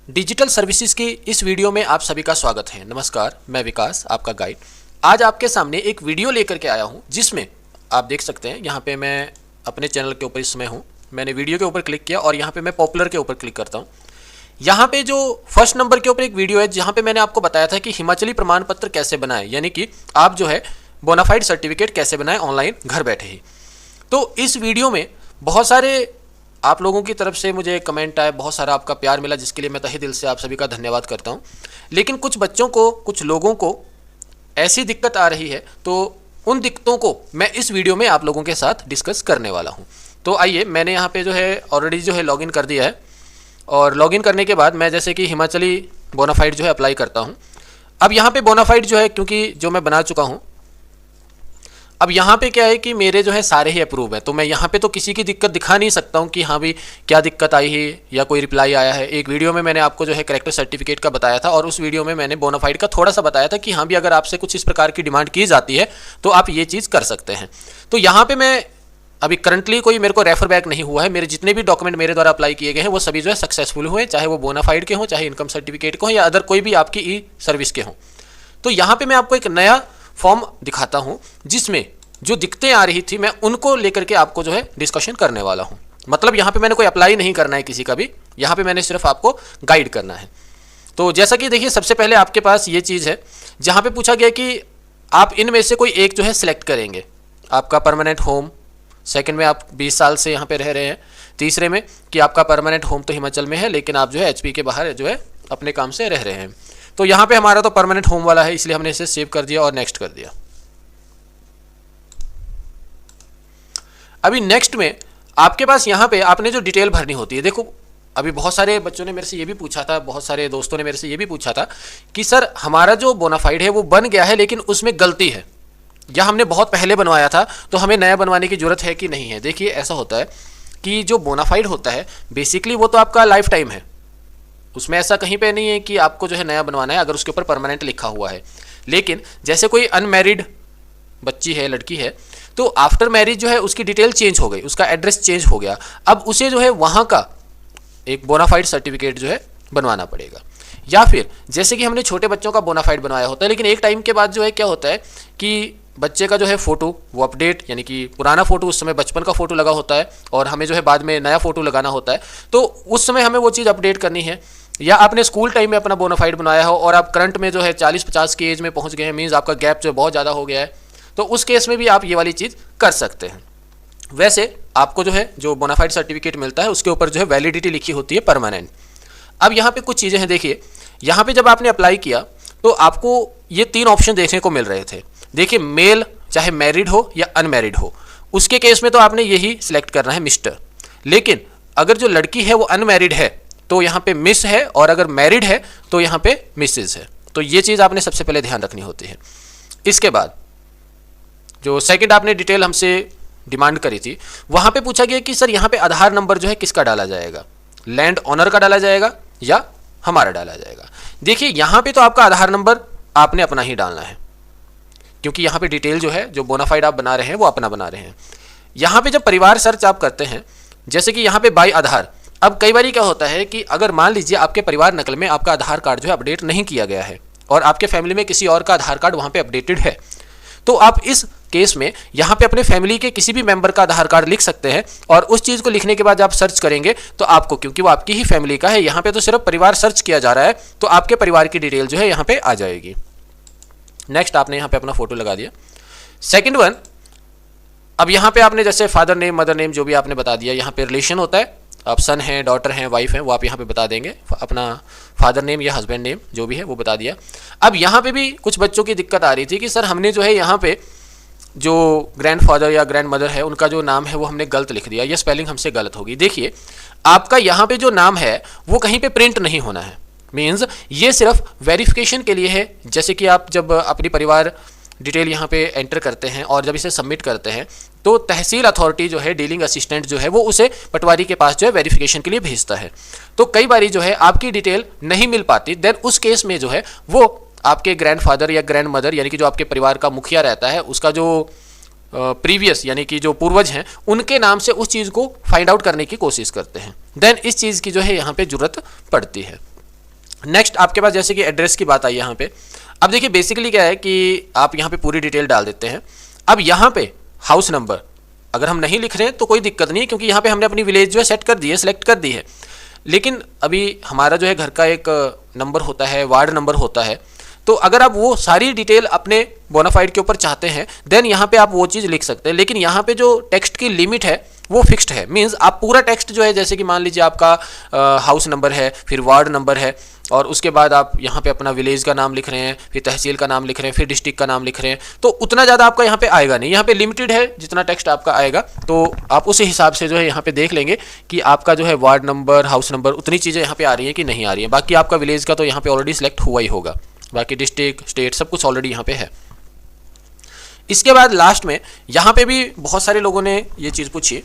Digital services की इस video में आप सभी का स्वागत है। नमस्कार, मैं विकास, आपका गाइड। आज आपके सामने एक वीडियो लेकर के आया हूं, जिसमें आप देख सकते हैं यहाँ पे मैं अपने चैनल के ऊपर इस समय हूँ। मैंने वीडियो के ऊपर क्लिक किया और यहाँ पे मैं पॉपुलर के ऊपर क्लिक करता हूँ। यहाँ पे जो फर्स्ट नंबर के ऊपर एक वीडियो है, जहाँ पे मैंने आपको बताया था कि हिमाचली प्रमाण पत्र कैसे बनाएं, यानी कि आप जो है बोनाफाइड सर्टिफिकेट कैसे बनाएं ऑनलाइन घर बैठे ही। तो इस वीडियो में बहुत सारे आप लोगों की तरफ से मुझे कमेंट आए, बहुत सारा आपका प्यार मिला, जिसके लिए मैं तहे दिल से आप सभी का धन्यवाद करता हूं। लेकिन कुछ बच्चों को, कुछ लोगों को ऐसी दिक्कत आ रही है, तो उन दिक्कतों को मैं इस वीडियो में आप लोगों के साथ डिस्कस करने वाला हूं। तो आइए, मैंने यहाँ पे जो है ऑलरेडी जो है लॉगिन कर दिया है, और लॉगिन करने के बाद मैं जैसे कि हिमाचली बोनाफाइड जो है अप्लाई करता हूँ। अब यहाँ पे बोनाफाइड जो है, क्योंकि जो मैं बना चुका हूँ, अब यहाँ पे क्या है कि मेरे जो है सारे ही अप्रूव है, तो मैं यहाँ पे तो किसी की दिक्कत दिखा नहीं सकता हूँ कि हाँ भी क्या दिक्कत आई है या कोई रिप्लाई आया है। एक वीडियो में मैंने आपको जो है कैरेक्टर सर्टिफिकेट का बताया था, और उस वीडियो में मैंने बोनाफाइड का थोड़ा सा बताया था कि हाँ भी अगर आपसे कुछ इस प्रकार की डिमांड की जाती है तो आप ये चीज़ कर सकते हैं। तो यहाँ पर मैं अभी करंटली कोई मेरे को रेफर बैक नहीं हुआ है। मेरे जितने भी डॉक्यूमेंट मेरे द्वारा अप्लाई किए गए हैं वो सभी जो है सक्सेसफुल हुए, चाहे वो बोनाफाइड के हों, चाहे इनकम सर्टिफिकेट के हों, या अदर कोई भी आपकी ई सर्विस के हों। तो यहाँ पे मैं आपको एक नया फॉर्म दिखाता हूँ, जिसमें जो दिक्कतें आ रही थी मैं उनको लेकर के आपको जो है डिस्कशन करने वाला हूँ। मतलब यहाँ पे मैंने कोई अप्लाई नहीं करना है किसी का भी, यहाँ पे मैंने सिर्फ आपको गाइड करना है। तो जैसा कि देखिए, सबसे पहले आपके पास ये चीज़ है जहाँ पे पूछा गया कि आप इनमें से कोई एक जो है सिलेक्ट करेंगे। आपका परमानेंट होम, सेकंड में आप 20 साल से यहाँ पे रह रहे हैं, तीसरे में कि आपका परमानेंट होम तो हिमाचल में है लेकिन आप जो है एचपी के बाहर जो है अपने काम से रह रहे हैं। तो यहाँ पे हमारा तो परमानेंट होम वाला है, इसलिए हमने इसे सेव कर दिया और नेक्स्ट कर दिया। अभी नेक्स्ट में आपके पास यहाँ पे आपने जो डिटेल भरनी होती है, देखो अभी बहुत सारे बच्चों ने मेरे से ये भी पूछा था, बहुत सारे दोस्तों ने मेरे से ये भी पूछा था कि सर हमारा जो बोनाफाइड है वो बन गया है लेकिन उसमें गलती है, या हमने बहुत पहले बनवाया था तो हमें नया बनवाने की जरूरत है कि नहीं है। देखिए, ऐसा होता है कि जो बोनाफाइड होता है बेसिकली वो तो आपका लाइफ टाइम है, उसमें ऐसा कहीं पे नहीं है कि आपको जो है नया बनवाना है अगर उसके ऊपर परमानेंट लिखा हुआ है। लेकिन जैसे कोई अनमैरिड बच्ची है, लड़की है, तो आफ्टर मैरिज जो है उसकी डिटेल चेंज हो गई, उसका एड्रेस चेंज हो गया, अब उसे जो है वहाँ का एक बोनाफाइड सर्टिफिकेट जो है बनवाना पड़ेगा। या फिर जैसे कि हमने छोटे बच्चों का बोनाफाइड बनवाया होता है, लेकिन एक टाइम के बाद जो है क्या होता है कि बच्चे का जो है फ़ोटो वो अपडेट, यानी कि पुराना फ़ोटो उस समय बचपन का फ़ोटो लगा होता है और हमें जो है बाद में नया फ़ोटो लगाना होता है, तो उस समय हमें वो चीज़ अपडेट करनी है। या आपने स्कूल टाइम में अपना बोनाफाइड बनाया हो और आप करंट में जो है 40-50 की एज में पहुँच गए हैं, मीन्स आपका गैप जो है बहुत ज़्यादा हो गया है, तो उस केस में भी आप ये वाली चीज़ कर सकते हैं। वैसे आपको जो है जो बोनाफाइड सर्टिफिकेट मिलता है उसके ऊपर जो है वैलिडिटी लिखी होती है परमानेंट। अब यहाँ पे कुछ चीज़ें हैं, देखिए यहाँ पे जब आपने अप्लाई किया तो आपको ये 3 ऑप्शन देखने को मिल रहे थे। देखिए, मेल चाहे मैरिड हो या अनमैरिड हो, उसके केस में तो आपने यही सिलेक्ट करना है मिस्टर। लेकिन अगर जो लड़की है वो अनमैरिड है तो यहाँ पे मिस है, और अगर मैरिड है तो यहाँ पे मिसेज है। तो ये चीज़ आपने सबसे पहले ध्यान रखनी होती है। इसके बाद जो सेकंड आपने डिटेल हमसे डिमांड करी थी, वहाँ पे पूछा गया कि सर यहाँ पे आधार नंबर जो है किसका डाला जाएगा, लैंड ऑनर का डाला जाएगा या हमारा डाला जाएगा। देखिए, यहाँ पे तो आपका आधार नंबर आपने अपना ही डालना है, क्योंकि यहाँ पे डिटेल जो है जो बोनाफाइड आप बना रहे हैं वो अपना बना रहे हैं। यहाँ पे जब परिवार सर्च आप करते हैं, जैसे कि यहाँ पे बाई आधार, अब कई बार क्या होता है कि अगर मान लीजिए आपके परिवार नकल में आपका आधार कार्ड जो है अपडेट नहीं किया गया है और आपके फैमिली में किसी और का आधार कार्ड वहाँ पे अपडेटेड है, तो आप इस केस में यहाँ पे अपने फैमिली के किसी भी मेंबर का आधार कार्ड लिख सकते हैं, और उस चीज़ को लिखने के बाद आप सर्च करेंगे तो आपको, क्योंकि वो आपकी ही फैमिली का है, यहाँ पे तो सिर्फ परिवार सर्च किया जा रहा है, तो आपके परिवार की डिटेल जो है यहाँ पे आ जाएगी। नेक्स्ट आपने यहाँ पे अपना फोटो लगा दिया। सेकेंड वन, अब यहाँ पे आपने जैसे फादर नेम, मदर नेम जो भी आपने बता दिया। यहाँ पे रिलेशन होता है, आप सन हैं, डॉटर हैं, वाइफ हैं, वो आप यहाँ पे बता देंगे, अपना फादर नेम या हस्बैंड नेम जो भी है वो बता दिया। अब यहाँ पे भी कुछ बच्चों की दिक्कत आ रही थी कि सर हमने जो है यहाँ पे जो ग्रैंडफादर या ग्रैंड मदर है उनका जो नाम है वो हमने गलत लिख दिया, ये स्पेलिंग हमसे गलत होगी। देखिए, आपका यहाँ पे जो नाम है वो कहीं पे प्रिंट नहीं होना है, मीन्स ये सिर्फ वेरिफिकेशन के लिए है। जैसे कि आप जब अपनी परिवार डिटेल यहाँ पे एंटर करते हैं और जब इसे सबमिट करते हैं तो तहसील अथॉरिटी जो है, डीलिंग असिस्टेंट जो है, वो उसे पटवारी के पास जो है वेरिफिकेशन के लिए भेजता है। तो कई बारी जो है आपकी डिटेल नहीं मिल पाती, देन उस केस में जो है वो आपके ग्रैंडफादर या ग्रैंड मदर, यानी कि जो आपके परिवार का मुखिया रहता है, उसका जो प्रीवियस यानी कि जो पूर्वज हैं उनके नाम से उस चीज़ को फाइंड आउट करने की कोशिश करते हैं। देन इस चीज़ की जो है यहाँ पे ज़रूरत पड़ती है। नेक्स्ट आपके पास जैसे कि एड्रेस की बात आई यहाँ पे। अब देखिए बेसिकली क्या है कि आप यहाँ पे पूरी डिटेल डाल देते हैं। अब यहाँ पे हाउस नंबर अगर हम नहीं लिख रहे हैं तो कोई दिक्कत नहीं है, क्योंकि यहाँ पे हमने अपनी विलेज जो है सेट कर दी है, सेलेक्ट कर दी है। लेकिन अभी हमारा जो है घर का एक नंबर होता है, वार्ड नंबर होता है, तो अगर आप वो सारी डिटेल अपने बोनाफाइड के ऊपर चाहते हैं देन यहाँ पे आप वो चीज़ लिख सकते हैं। लेकिन यहाँ पे जो टेक्स्ट की लिमिट है वो फिक्स्ड है, मींस आप पूरा टेक्स्ट जो है, जैसे कि मान लीजिए आपका हाउस नंबर है, फिर वार्ड नंबर है, और उसके बाद आप यहाँ पे अपना विलेज का नाम लिख रहे हैं, फिर तहसील का नाम लिख रहे हैं, फिर डिस्ट्रिक्ट का नाम लिख रहे हैं, तो उतना ज़्यादा आपका यहाँ पे आएगा नहीं। यहाँ पे लिमिटेड है जितना टेक्स्ट आपका आएगा, तो आप उसी हिसाब से जो है यहाँ पे देख लेंगे कि आपका जो है वार्ड नंबर, हाउस नंबर, उतनी चीज़ें यहाँ पे आ रही हैं कि नहीं आ रही हैं। बाकी आपका विलेज का तो यहाँ पे ऑलरेडी सिलेक्ट हुआ ही होगा, बाकी डिस्ट्रिक्ट, स्टेट सब कुछ ऑलरेडी यहाँ पे है। इसके बाद लास्ट में यहाँ पे भी बहुत सारे लोगों ने ये चीज़ पूछी।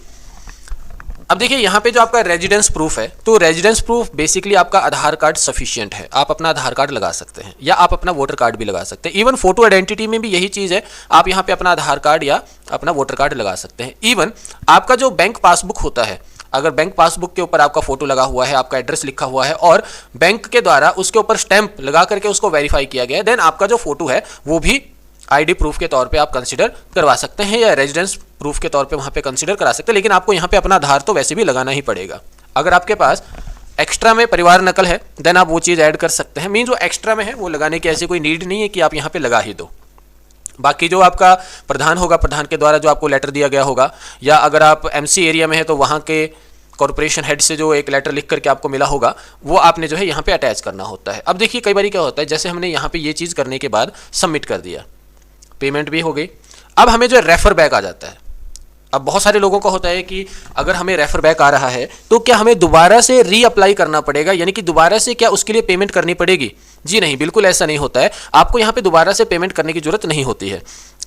अब देखिए यहाँ पे जो आपका रेजिडेंस प्रूफ है, तो रेजिडेंस प्रूफ बेसिकली आपका आधार कार्ड सफिशिएंट है। आप अपना आधार कार्ड लगा सकते हैं या आप अपना वोटर कार्ड भी लगा सकते हैं। इवन फोटो आइडेंटिटी में भी यही चीज़ है, आप यहाँ पे अपना आधार कार्ड या अपना वोटर कार्ड लगा सकते हैं। इवन आपका जो बैंक पासबुक होता है, अगर बैंक पासबुक के ऊपर आपका फोटो लगा हुआ है, आपका एड्रेस लिखा हुआ है और बैंक के द्वारा उसके ऊपर स्टैंप लगा करके उसको वेरीफाई किया गया है, देन आपका जो फोटो है वो भी आईडी प्रूफ के तौर पे आप कंसीडर करवा सकते हैं या रेजिडेंस प्रूफ के तौर पे वहाँ पे कंसीडर करा सकते हैं। लेकिन आपको यहाँ पे अपना आधार तो वैसे भी लगाना ही पड़ेगा। अगर आपके पास एक्स्ट्रा में परिवार नकल है देन आप वो चीज़ ऐड कर सकते हैं। मीन जो एक्स्ट्रा में है वो लगाने की ऐसी कोई नीड नहीं है कि आप यहाँ पे लगा ही दो। बाकी जो आपका प्रधान होगा, प्रधान के द्वारा जो आपको लेटर दिया गया होगा, या अगर आप एमसी एरिया में है तो वहाँ के कॉर्पोरेशन हेड से जो एक लेटर लिख करके आपको मिला होगा वो आपने जो है यहाँ पे अटैच करना होता है। अब देखिए कई बार क्या होता है, जैसे हमने यहाँ पे ये चीज़ करने के बाद सबमिट कर दिया, पेमेंट भी हो गई, अब हमें जो रेफर बैक आ जाता है। अब बहुत सारे लोगों का होता है कि अगर हमें रेफर बैक आ रहा है तो क्या हमें दोबारा से रीअप्लाई करना पड़ेगा, यानी कि दोबारा से क्या उसके लिए पेमेंट करनी पड़ेगी? जी नहीं, बिल्कुल ऐसा नहीं होता है। आपको यहाँ पे दोबारा से पेमेंट करने की जरूरत नहीं होती है।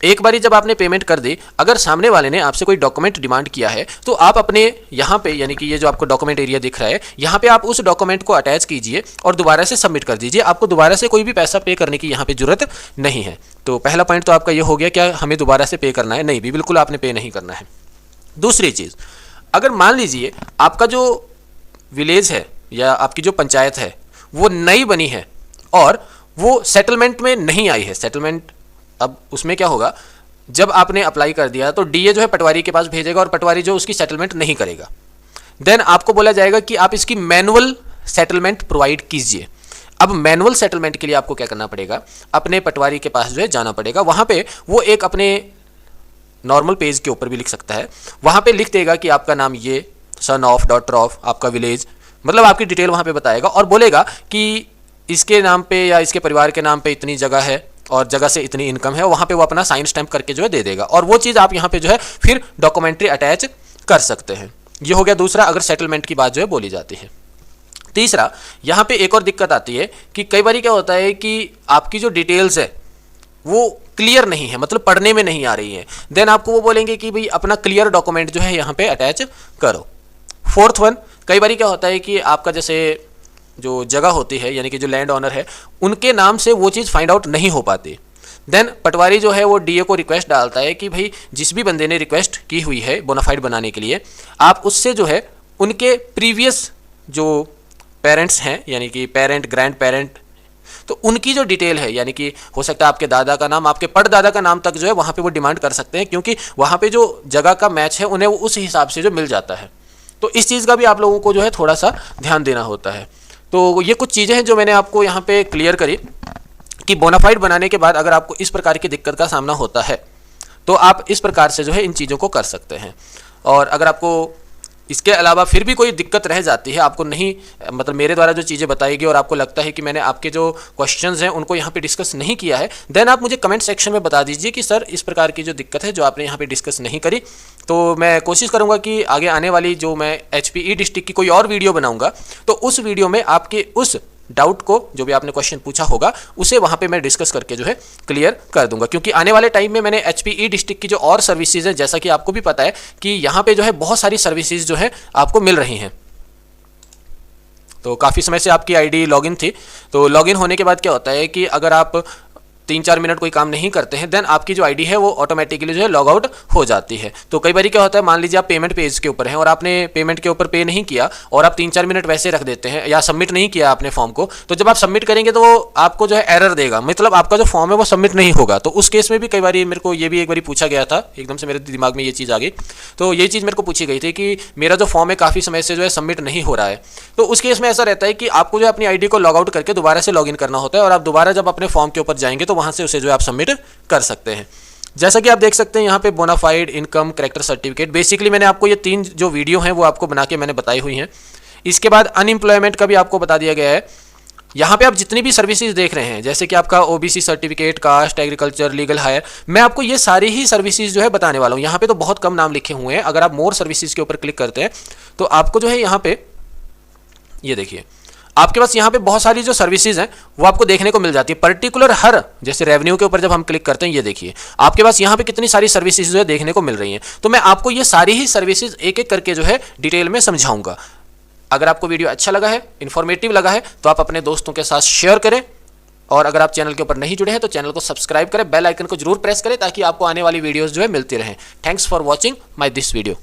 एक बारी जब आपने पेमेंट कर दी, अगर सामने वाले ने आपसे कोई डॉक्यूमेंट डिमांड किया है तो आप अपने यहाँ पे, यानी कि ये जो आपको डॉक्यूमेंट एरिया दिख रहा है, यहाँ पे आप उस डॉक्यूमेंट को अटैच कीजिए और दोबारा से सबमिट कर दीजिए। आपको दोबारा से कोई भी पैसा पे करने की यहाँ पे जरूरत नहीं है। तो पहला पॉइंट तो आपका ये हो गया, क्या हमें दोबारा से पे करना है? नहीं, भी बिल्कुल आपने पे नहीं करना है। दूसरी चीज़, अगर मान लीजिए आपका जो विलेज है या आपकी जो पंचायत है वो नई बनी है और वो सेटलमेंट में नहीं आई है, सेटलमेंट, अब उसमें क्या होगा, जब आपने अप्लाई कर दिया तो डीए जो है पटवारी के पास भेजेगा और पटवारी जो उसकी सेटलमेंट नहीं करेगा, देन आपको बोला जाएगा कि आप इसकी मैनुअल सेटलमेंट प्रोवाइड कीजिए। अब मैनुअल सेटलमेंट के लिए आपको क्या करना पड़ेगा, अपने पटवारी के पास जो है जाना पड़ेगा। वहाँ पे वो एक अपने नॉर्मल पेज के ऊपर भी लिख सकता है, वहाँ पे लिख देगा कि आपका नाम ये, सन ऑफ, डॉटर ऑफ, आपका विलेज, मतलब आपकी डिटेल वहाँ पे बताएगा और बोलेगा कि इसके नाम पे या इसके परिवार के नाम पे इतनी जगह है और जगह से इतनी इनकम है। वहाँ पे वो अपना साइन स्टैंप करके जो है दे देगा और वो चीज़ आप यहाँ पे जो है फिर डॉक्यूमेंट्री अटैच कर सकते हैं। ये हो गया दूसरा, अगर सेटलमेंट की बात जो है बोली जाती है। तीसरा, यहाँ पे एक और दिक्कत आती है कि कई बार क्या होता है कि आपकी जो डिटेल्स है वो क्लियर नहीं है, मतलब पढ़ने में नहीं आ रही है, देन आपको वो बोलेंगे कि भाई अपना क्लियर डॉक्यूमेंट जो है यहाँ पे अटैच करो। फोर्थ वन, कई बार क्या होता है कि आपका जैसे जो जगह होती है, यानी कि जो लैंड ऑनर है, उनके नाम से वो चीज़ फाइंड आउट नहीं हो पाती। देन पटवारी जो है वो डीए को रिक्वेस्ट डालता है कि भाई जिस भी बंदे ने रिक्वेस्ट की हुई है बोनाफाइड बनाने के लिए, आप उससे जो है उनके प्रीवियस जो पेरेंट्स हैं, यानी कि पेरेंट, ग्रैंड पेरेंट, तो उनकी जो डिटेल है, यानी कि हो सकता है आपके दादा का नाम, आपके परदादा का नाम तक जो है वहाँ पे वो डिमांड कर सकते हैं, क्योंकि वहाँ पे जो जगह का मैच है उन्हें वो उस हिसाब से जो मिल जाता है। तो इस चीज़ का भी आप लोगों को जो है थोड़ा सा ध्यान देना होता है। तो ये कुछ चीज़ें हैं जो मैंने आपको यहाँ पे क्लियर करी कि बोनाफाइड बनाने के बाद अगर आपको इस प्रकार की दिक्कत का सामना होता है तो आप इस प्रकार से जो है इन चीज़ों को कर सकते हैं। और अगर आपको इसके अलावा फिर भी कोई दिक्कत रह जाती है, आपको नहीं, मतलब मेरे द्वारा जो चीज़ें बताई गई और आपको लगता है कि मैंने आपके जो क्वेश्चंस हैं उनको यहाँ पे डिस्कस नहीं किया है, देन आप मुझे कमेंट सेक्शन में बता दीजिए कि सर इस प्रकार की जो दिक्कत है जो आपने यहाँ पे डिस्कस नहीं करी। तो मैं कोशिश करूँगा कि आगे आने वाली जो मैं HPE डिस्ट्रिक्ट की कोई और वीडियो बनाऊँगा तो उस वीडियो में आपके उस डाउट को, जो भी आपने क्वेश्चन पूछा होगा, उसे वहाँ पे मैं डिस्कस करके जो है क्लियर कर दूंगा। क्योंकि आने वाले टाइम में मैंने HPE डिस्ट्रिक्ट की जो और सर्विसेज है, जैसा कि आपको भी पता है कि यहाँ पे जो है बहुत सारी सर्विसेज जो है आपको मिल रही हैं। तो काफ़ी समय से आपकी आईडी लॉगिन थी, तो लॉगिन होने के बाद क्या होता है कि अगर आप 3-4 मिनट कोई काम नहीं करते हैं, देन आपकी जो आईडी है वो ऑटोमेटिकली जो है लॉग आउट हो जाती है। तो कई बार क्या होता है, मान लीजिए आप पेमेंट पेज के ऊपर हैं और आपने पेमेंट के ऊपर पे नहीं किया और आप 3-4 मिनट वैसे रख देते हैं या सबमिट नहीं किया आपने फॉर्म को, तो जब आप सबमिट करेंगे तो वो आपको जो है एरर देगा, मतलब आपका जो फॉर्म है वो सबमिट नहीं होगा। तो उस केस में भी कई बार मेरे को ये भी एक बार पूछा गया था, एकदम से मेरे दिमाग में ये चीज़ आ गई। तो ये चीज़ मेरे को पूछी गई थी कि मेरा जो फॉर्म है काफ़ी समय से जो है सबमिट नहीं हो रहा है। तो उस केस में ऐसा रहता है कि आपको जो है अपनी आईडी को लॉग आउट करके दोबारा से लॉगिन करना होता है और आप दोबारा जब अपने फॉर्म के ऊपर जाएंगे तो वहाँ से उसे जो है आप सबमिट कर सकते हैं। जैसा कि आप देख सकते हैं यहाँ पे bona fide income character certificate, basically मैंने आपको ये 3 जो वीडियो हैं वो आपको बना के मैंने बताई हुई हैं। इसके बाद अनएम्प्लॉयमेंट का भी आपको बता दिया गया है। यहाँ पे आप जितनी भी सर्विसेज देख रहे हैं, जैसे कि आपका OBC certificate, caste, agriculture, legal heir, मैं आपको ये सारी ही सर्विसेज जो है बताने वाला हूँ। यहाँ पे तो बहुत कम नाम लिखे हुए हैं। अगर आप मोर सर्विसेज के ऊपर क्लिक करते हैं तो आपको जो है यहाँ पे ये देखिए, आपके पास यहाँ पे बहुत सारी जो सर्विसेज हैं वो आपको देखने को मिल जाती है। पर्टिकुलर हर, जैसे रेवेन्यू के ऊपर जब हम क्लिक करते हैं, ये देखिए आपके पास यहाँ पे कितनी सारी सर्विसेज जो है देखने को मिल रही हैं। तो मैं आपको ये सारी ही सर्विसेज एक एक करके जो है डिटेल में समझाऊंगा। अगर आपको वीडियो अच्छा लगा है, इन्फॉर्मेटिव लगा है, तो आप अपने दोस्तों के साथ शेयर करें और अगर आप चैनल के ऊपर नहीं जुड़े हैं तो चैनल को सब्सक्राइब करें, बेल आइकन को जरूर प्रेस करें ताकि आपको आने वाली वीडियोस जो है मिलती रहें। Thanks for watching my this video.